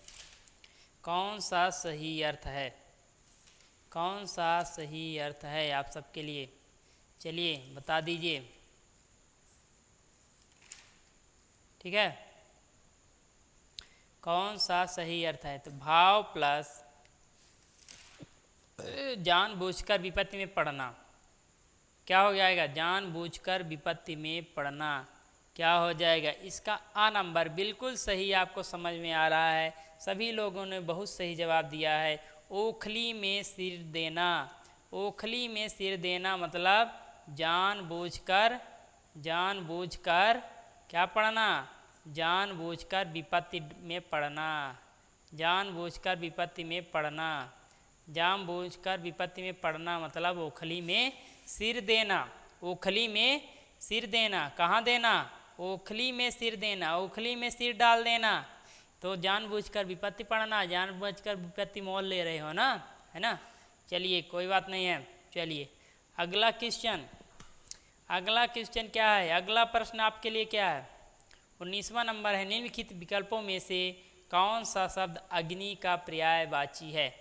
कौन सा सही अर्थ है, कौन सा सही अर्थ है आप सबके लिए, चलिए बता दीजिए। ठीक है, कौन सा सही अर्थ है। तो भाव प्लस जानबूझकर विपत्ति में पड़ना क्या हो जाएगा, जानबूझकर विपत्ति में पड़ना क्या हो जाएगा, इसका आ नंबर बिल्कुल सही आपको समझ में आ रहा है। सभी लोगों ने बहुत सही जवाब दिया है। ओखली में सिर देना, ओखली में सिर देना मतलब जानबूझकर, जानबूझकर क्या पढ़ना, जानबूझकर विपत्ति में पड़ना, जानबूझकर विपत्ति में पड़ना, जानबूझकर विपत्ति में पड़ना मतलब ओखली में सिर देना, ओखली में सिर देना, कहाँ देना, ओखली में सिर देना, ओखली में सिर डाल देना। तो जानबूझकर विपत्ति पड़ना, जानबूझकर विपत्ति मोल ले रहे हो ना, है ना। चलिए कोई बात नहीं है। चलिए अगला क्वेश्चन, अगला क्वेश्चन क्या है, अगला प्रश्न आपके लिए क्या है, 19वां नंबर है। निम्नलिखित विकल्पों में से कौन सा शब्द अग्नि का पर्यायवाची है।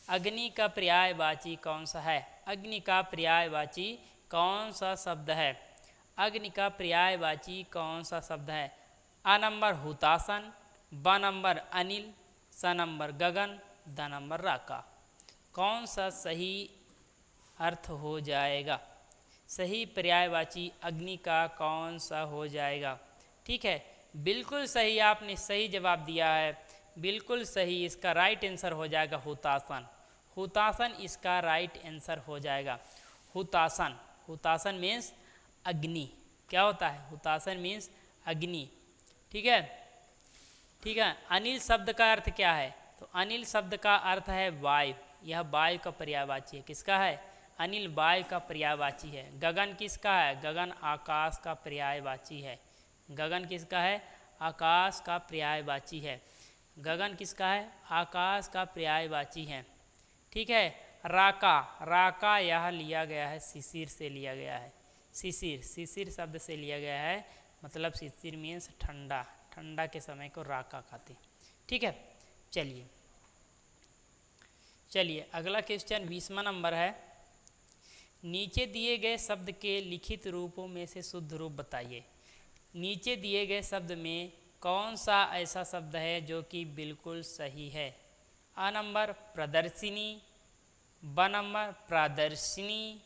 अग्नि का पर्यायवाची कौन सा है, अग्नि का पर्यायवाची कौन सा शब्द है, अग्नि का पर्यायवाची कौन सा शब्द है। आ नंबर हुतासन, ब नंबर अनिल, स नंबर गगन, द नंबर राका। कौन सा सही अर्थ हो जाएगा, सही पर्यायवाची अग्नि का कौन सा हो जाएगा। ठीक है, बिल्कुल सही, आपने सही जवाब दिया है, बिल्कुल सही। इसका राइट आंसर हो जाएगा हुतासन, हुतासन इसका राइट आंसर हो जाएगा। हुतासन, हुतासन मीन्स अग्नि, क्या होता है, हुतासन मीन्स अग्नि। ठीक है, ठीक है। अनिल शब्द का अर्थ क्या है, तो अनिल शब्द का अर्थ है वायु, यह वायु का पर्यायवाची है। किसका है, अनिल वायु का पर्यायवाची है। गगन किसका है, गगन आकाश का पर्यायवाची है, गगन किसका है, आकाश का पर्यायवाची है, गगन किसका है, आकाश का पर्यायवाची है। ठीक है, राका, राका यह लिया गया है शिशिर से लिया गया है, शिशिर, शिशिर शब्द से लिया गया है, मतलब शिशिर मीन्स ठंडा, ठंडा के समय को राका कहते हैं। ठीक है, चलिए चलिए अगला क्वेश्चन 20वां नंबर है। नीचे दिए गए शब्द के लिखित रूपों में से शुद्ध रूप बताइए। नीचे दिए गए शब्द में कौन सा ऐसा शब्द है जो कि बिल्कुल सही है। आ नंबर प्रदर्शिनी, ब नंबर प्रदर्शिनी,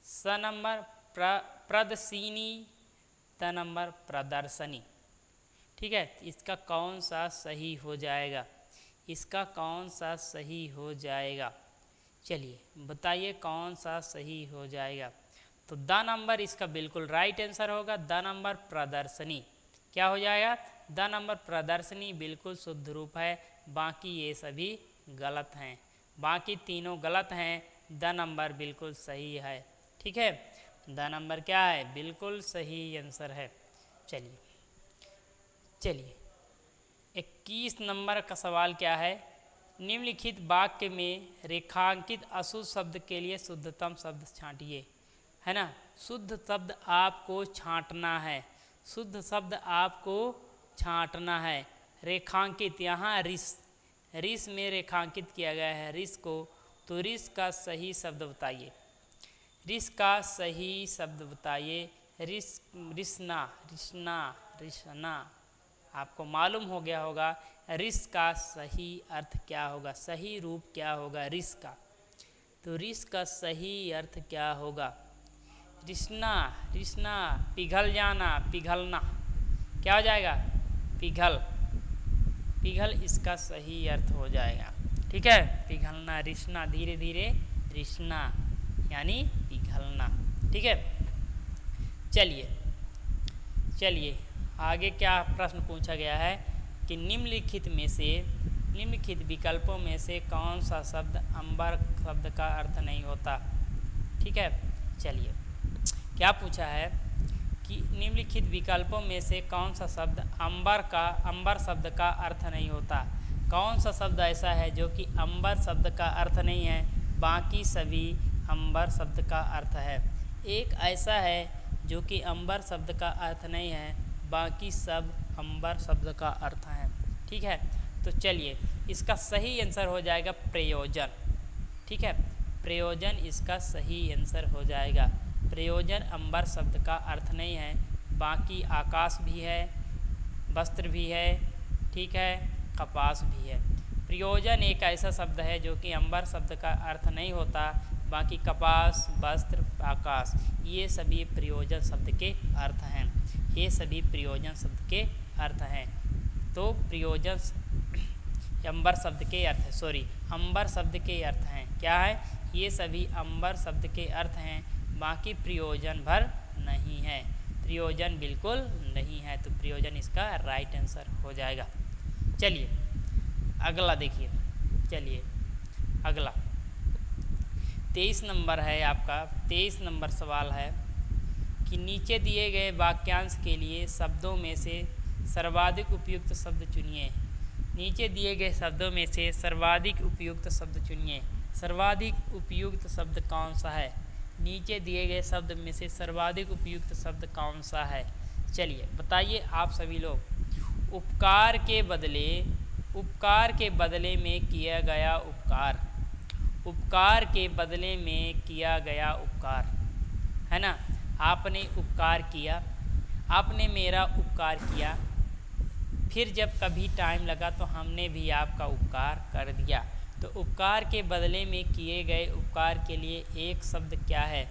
स नंबर प्रदर्शिनी, त नंबर प्रदर्शनी। ठीक है, इसका कौन सा सही हो जाएगा, इसका कौन सा सही हो जाएगा, चलिए बताइए कौन सा सही हो जाएगा। तो द नंबर इसका बिल्कुल राइट आंसर होगा, द नंबर प्रदर्शनी। क्या हो जाएगा, द नंबर प्रदर्शनी बिल्कुल शुद्ध रूप है, बाकी ये सभी गलत हैं, बाकी तीनों गलत हैं, द नंबर बिल्कुल सही है। ठीक है, द नंबर क्या है, बिल्कुल सही आंसर है। चलिए चलिए 21 नंबर का सवाल क्या है। निम्नलिखित वाक्य में रेखांकित अशुद्ध शब्द के लिए शुद्धतम शब्द छांटिए, है ना। शुद्ध शब्द आपको छांटना है, शुद्ध शब्द आपको छांटना है। रेखांकित, यहाँ रिस, रिस में रेखांकित किया गया है रिस को, तो रिस का सही शब्द बताइए, रिस का सही शब्द बताइए। रिस, रिसना, रिसना, रिसना, आपको मालूम हो गया होगा रिस का सही अर्थ क्या होगा, सही रूप क्या होगा रिस का। तो रिस का सही अर्थ क्या होगा, रिसना, रिसना, पिघल जाना, पिघलना, क्या हो जाएगा, पिघल, पिघल इसका सही अर्थ हो जाएगा। ठीक है, पिघलना, रिसना, धीरे धीरे रिसना यानी पिघलना। ठीक है, चलिए चलिए आगे क्या प्रश्न पूछा गया है कि निम्नलिखित में से निम्नलिखित विकल्पों में से कौन सा शब्द अंबर शब्द का अर्थ नहीं होता। ठीक है, चलिए क्या पूछा है कि निम्नलिखित विकल्पों में से कौन सा शब्द अंबर शब्द का अर्थ नहीं होता। कौन सा शब्द ऐसा है जो कि अंबर शब्द का अर्थ नहीं है, बाकी सभी अंबर शब्द का अर्थ है। एक ऐसा है जो कि अंबर शब्द का अर्थ नहीं है, बाकी सब अंबर शब्द का अर्थ है। ठीक है, तो चलिए इसका सही आंसर हो जाएगा प्रयोजन। ठीक है, प्रयोजन इसका सही आंसर हो जाएगा। प्रयोजन अंबर शब्द का अर्थ नहीं है, बाकी आकाश भी है, वस्त्र भी है, ठीक है, कपास भी है। प्रयोजन एक ऐसा शब्द है जो कि अंबर शब्द का अर्थ नहीं होता, बाकी कपास, वस्त्र, आकाश ये सभी प्रयोजन शब्द के अर्थ हैं। ये सभी प्रयोजन शब्द के अर्थ हैं। तो प्रयोजन अंबर शब्द के अर्थ है, अंबर शब्द के अर्थ हैं। क्या है? ये सभी अंबर शब्द के अर्थ हैं, बाकी प्रयोजन भर नहीं है। प्रयोजन बिल्कुल नहीं है, तो प्रयोजन इसका राइट आंसर हो जाएगा। चलिए अगला देखिए। चलिए अगला 23 नंबर है आपका। 23 नंबर सवाल है कि नीचे दिए गए वाक्यांश के लिए शब्दों में से सर्वाधिक उपयुक्त शब्द चुनिए। नीचे दिए गए शब्दों में से सर्वाधिक उपयुक्त शब्द चुनिए। सर्वाधिक उपयुक्त शब्द कौन सा है? नीचे दिए गए शब्द में से सर्वाधिक उपयुक्त शब्द कौन सा है? चलिए बताइए आप सभी लोग। उपकार के बदले में किया गया उपकार। उपकार के बदले में किया गया उपकार, है ना। आपने उपकार किया, आपने मेरा उपकार किया, फिर जब कभी टाइम लगा तो हमने भी आपका उपकार कर दिया। तो उपकार के बदले में किए गए उपकार के लिए एक शब्द क्या है?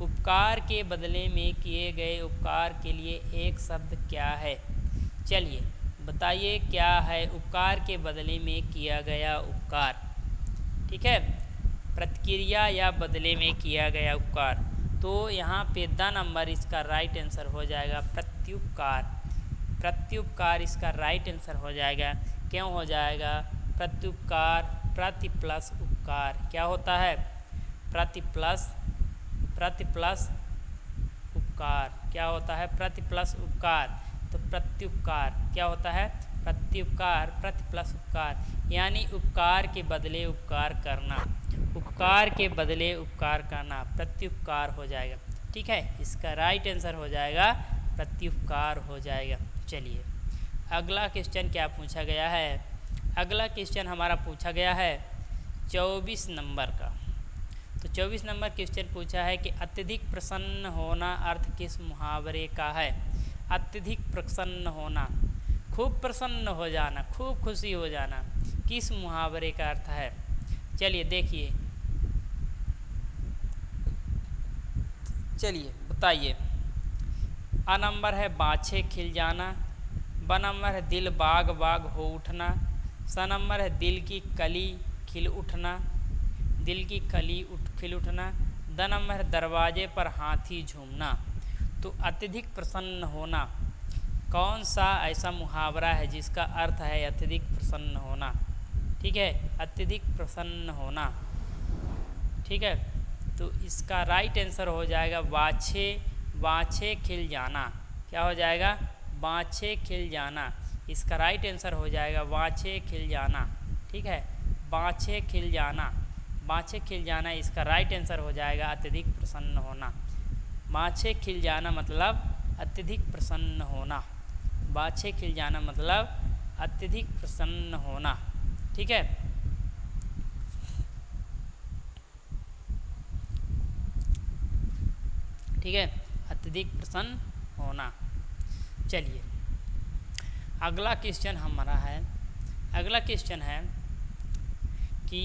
उपकार के बदले में किए गए उपकार के लिए एक शब्द क्या है? चलिए बताइए क्या है उपकार के बदले में किया गया उपकार। ठीक है, प्रतिक्रिया या बदले में किया गया उपकार। तो यहाँ पे द नंबर इसका राइट आंसर हो जाएगा प्रत्युपकार। प्रत्युपकार इसका राइट आंसर हो जाएगा। क्यों हो जाएगा? प्रत्युपकार प्रति प्लस उपकार क्या होता है? प्रति प्लस उपकार क्या होता है? प्रति प्लस उपकार। तो प्रत्युपकार क्या होता है? प्रत्युपकार प्रति प्लस उपकार, यानी उपकार के बदले उपकार करना। उपकार के बदले उपकार करना प्रत्युपकार हो जाएगा। ठीक है, इसका राइट आंसर हो जाएगा प्रत्युपकार हो जाएगा। चलिए अगला क्वेश्चन क्या पूछा गया है? अगला क्वेश्चन हमारा पूछा गया है 24 नंबर का। तो 24 नंबर क्वेश्चन पूछा है कि अत्यधिक प्रसन्न होना अर्थ किस मुहावरे का है? अत्यधिक प्रसन्न होना, खूब प्रसन्न हो जाना, खूब खुशी हो जाना, किस मुहावरे का अर्थ है? चलिए देखिए, चलिए बताइए। अ नंबर है बाछे खिल जाना, ब नंबर है दिल बाग बाग हो उठना, स नंबर है दिल की कली खिल उठना, दिल की कली खिल उठना, द नंबर है दरवाजे पर हाथी झूमना। तो अत्यधिक प्रसन्न होना कौन सा ऐसा मुहावरा है जिसका अर्थ है अत्यधिक प्रसन्न होना? ठीक है, अत्यधिक प्रसन्न होना। ठीक है, तो इसका राइट आंसर हो जाएगा बाछे खिल जाना। क्या हो जाएगा? बाछे खिल जाना। इसका राइट आंसर हो जाएगा बाछे खिल जाना। ठीक है, बाछे खिल जाना, बाछे खिल जाना इसका राइट आंसर हो जाएगा अत्यधिक प्रसन्न होना। बाछे खिल जाना मतलब अत्यधिक प्रसन्न होना। बाछे खिल जाना मतलब अत्यधिक प्रसन्न होना। ठीक है, ठीक है, अत्यधिक प्रसन्न होना। चलिए अगला क्वेश्चन हमारा है। अगला क्वेश्चन है कि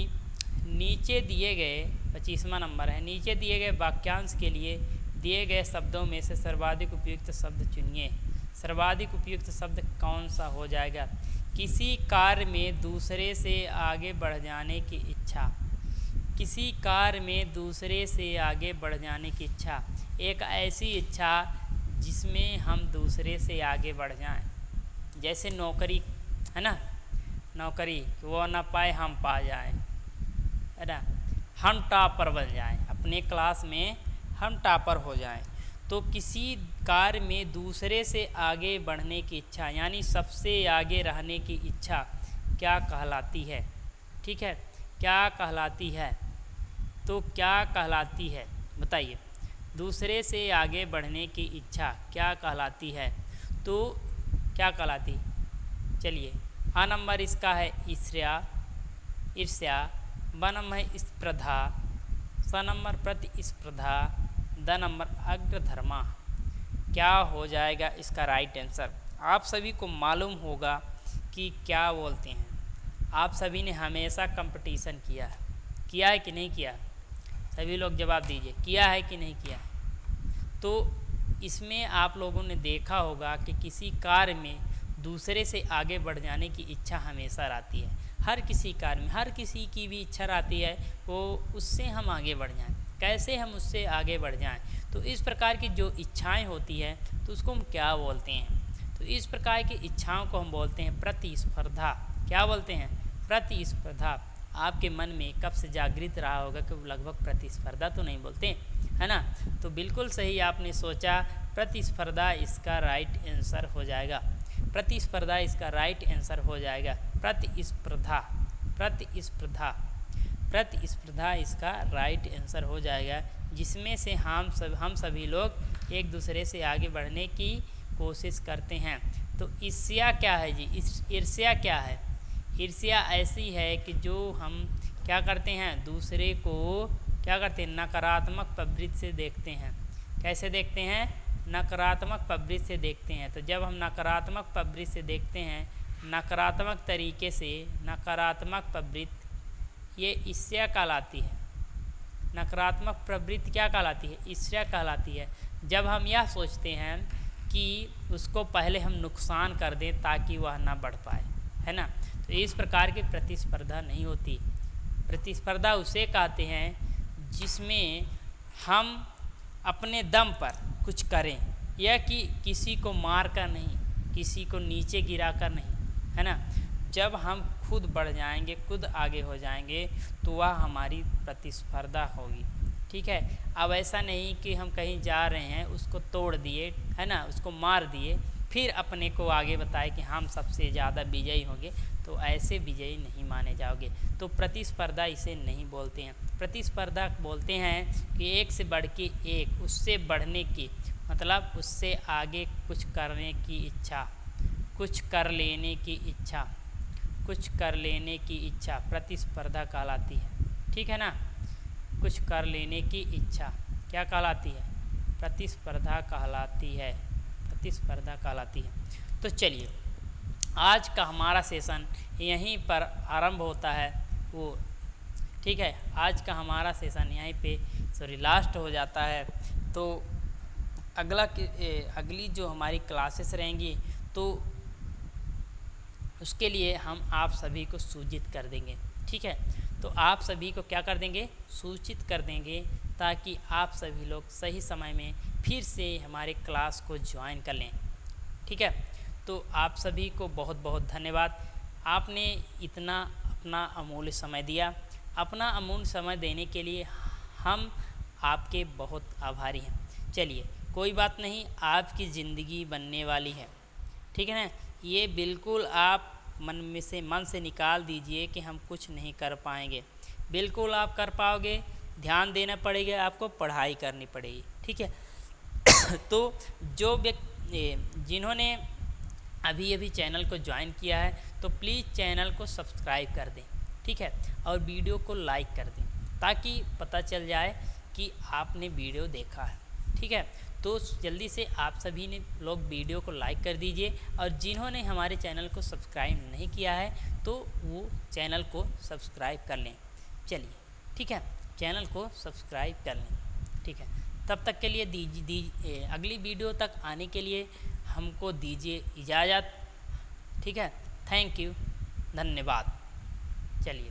नीचे दिए गए 25वां नंबर है। नीचे दिए गए वाक्यांश के लिए दिए गए शब्दों में से सर्वाधिक उपयुक्त शब्द चुनिए। सर्वाधिक उपयुक्त शब्द कौन सा हो जाएगा? किसी कार्य में दूसरे से आगे बढ़ जाने की इच्छा। किसी कार्य में दूसरे से आगे बढ़ जाने की इच्छा, एक ऐसी इच्छा जिसमें हम दूसरे से आगे बढ़ जाएं। जैसे नौकरी है ना, नौकरी वो ना पाए हम पा जाएं, है ना, हम टॉपर बन जाएं, अपने क्लास में हम टॉपर हो जाएं। तो किसी कार्य में दूसरे से आगे बढ़ने की इच्छा यानी सबसे आगे रहने की इच्छा क्या कहलाती है? ठीक है, क्या कहलाती है? तो क्या कहलाती है बताइए? दूसरे से आगे बढ़ने की इच्छा क्या कहलाती है? तो क्या कहलाती? चलिए, आ नंबर इसका है ईर्ष्या, ईर्ष्या। ब नंबर है स्पर्धा, स नंबर प्रतिस्पर्धा, द नंबर अग्रधर्मा। क्या हो जाएगा इसका राइट आंसर? आप सभी को मालूम होगा कि क्या बोलते हैं, आप सभी ने हमेशा कंपटीशन किया है कि नहीं किया? सभी लोग जवाब दीजिए, किया है कि नहीं किया? तो इसमें आप लोगों ने देखा होगा कि किसी कार्य में दूसरे से आगे बढ़ जाने की इच्छा हमेशा रहती है। हर किसी कार्य में हर किसी की भी इच्छा रहती है वो उससे हम आगे बढ़ जाएं। कैसे हम उससे आगे बढ़ जाएं? तो इस प्रकार की जो इच्छाएं होती है तो उसको हम क्या बोलते हैं? तो इस प्रकार की इच्छाओं को हम बोलते हैं प्रतिस्पर्धा। क्या बोलते हैं? प्रतिस्पर्धा। आपके मन में कब से जागृत रहा होगा कि लगभग प्रतिस्पर्धा तो नहीं बोलते, है ना? तो बिल्कुल सही आपने सोचा, प्रतिस्पर्धा इसका राइट आंसर हो जाएगा। प्रतिस्पर्धा इसका राइट आंसर हो जाएगा। प्रतिस्पर्धा, प्रतिस्पर्धा, प्रतिस्पर्धा इसका राइट आंसर हो जाएगा, जिसमें से हम सभी लोग एक दूसरे से आगे बढ़ने की कोशिश करते हैं। तो ईर्ष्या क्या है जी? ईर्ष्या क्या है? ईर्ष्या ऐसी है कि जो हम क्या करते हैं, दूसरे को क्या करते हैं, नकारात्मक प्रवृत्ति से देखते हैं। कैसे देखते हैं? नकारात्मक प्रवृत्ति से देखते हैं। तो जब हम नकारात्मक प्रवृत्ति से देखते हैं, नकारात्मक तरीके से, नकारात्मक प्रवृत्ति ये ईर्ष्या कहलाती है। नकारात्मक प्रवृत्ति क्या कहलाती है? ईर्ष्या कहलाती है। जब हम यह सोचते हैं कि उसको पहले हम नुकसान कर दें ताकि वह ना बढ़ पाए, है ना? तो इस प्रकार की प्रतिस्पर्धा नहीं होती। प्रतिस्पर्धा उसे कहते हैं जिसमें हम अपने दम पर कुछ करें, यह कि किसी को मार कर नहीं, किसी को नीचे गिरा कर नहीं, है ना? जब हम खुद बढ़ जाएंगे, खुद आगे हो जाएंगे तो वह हमारी प्रतिस्पर्धा होगी। ठीक है, अब ऐसा नहीं कि हम कहीं जा रहे हैं उसको तोड़ दिए, है ना, उसको मार दिए, फिर अपने को आगे बताए कि हम सबसे ज़्यादा विजयी होंगे, तो ऐसे विजयी नहीं माने जाओगे। तो प्रतिस्पर्धा इसे नहीं बोलते हैं। प्रतिस्पर्धा बोलते हैं कि एक से बढ़ के एक, उससे बढ़ने की, मतलब उससे आगे कुछ करने की इच्छा, कुछ कर लेने की इच्छा, कुछ कर लेने की इच्छा प्रतिस्पर्धा कहलाती है। ठीक है ना? कुछ कर लेने की इच्छा क्या कहलाती है? प्रतिस्पर्धा कहलाती है। प्रतिस्पर्धा कहलाती है। तो चलिए, आज का हमारा सेशन यहीं पर आरंभ होता है। वो ठीक है, आज का हमारा सेशन यहीं पे लास्ट हो जाता है। तो अगली जो हमारी क्लासेस रहेंगी तो उसके लिए हम आप सभी को सूचित कर देंगे। ठीक है, तो आप सभी को क्या कर देंगे? सूचित कर देंगे, ताकि आप सभी लोग सही समय में फिर से हमारे क्लास को ज्वाइन कर लें। ठीक है, तो आप सभी को बहुत बहुत धन्यवाद। आपने इतना अपना अमूल्य समय दिया। अपना अमूल्य समय देने के लिए हम आपके बहुत आभारी हैं। चलिए, कोई बात नहीं, आपकी ज़िंदगी बनने वाली है। ठीक है ना? ये बिल्कुल आप मन से निकाल दीजिए कि हम कुछ नहीं कर पाएंगे। बिल्कुल आप कर पाओगे। ध्यान देना पड़ेगा, आपको पढ़ाई करनी पड़ेगी। ठीक है तो जो व्यक्ति जिन्होंने अभी चैनल को ज्वाइन किया है तो प्लीज़ चैनल को सब्सक्राइब कर दें। ठीक है, और वीडियो को लाइक कर दें, ताकि पता चल जाए कि आपने वीडियो देखा है। ठीक है, तो जल्दी से आप सभी ने लोग वीडियो को लाइक कर दीजिए, और जिन्होंने हमारे चैनल को सब्सक्राइब नहीं किया है तो वो चैनल को सब्सक्राइब कर लें। चलिए, ठीक है, चैनल को सब्सक्राइब कर लें। ठीक है, तब तक के लिए अगली वीडियो तक आने के लिए हमको दीजिए इजाज़त। ठीक है, थैंक यू, धन्यवाद। चलिए।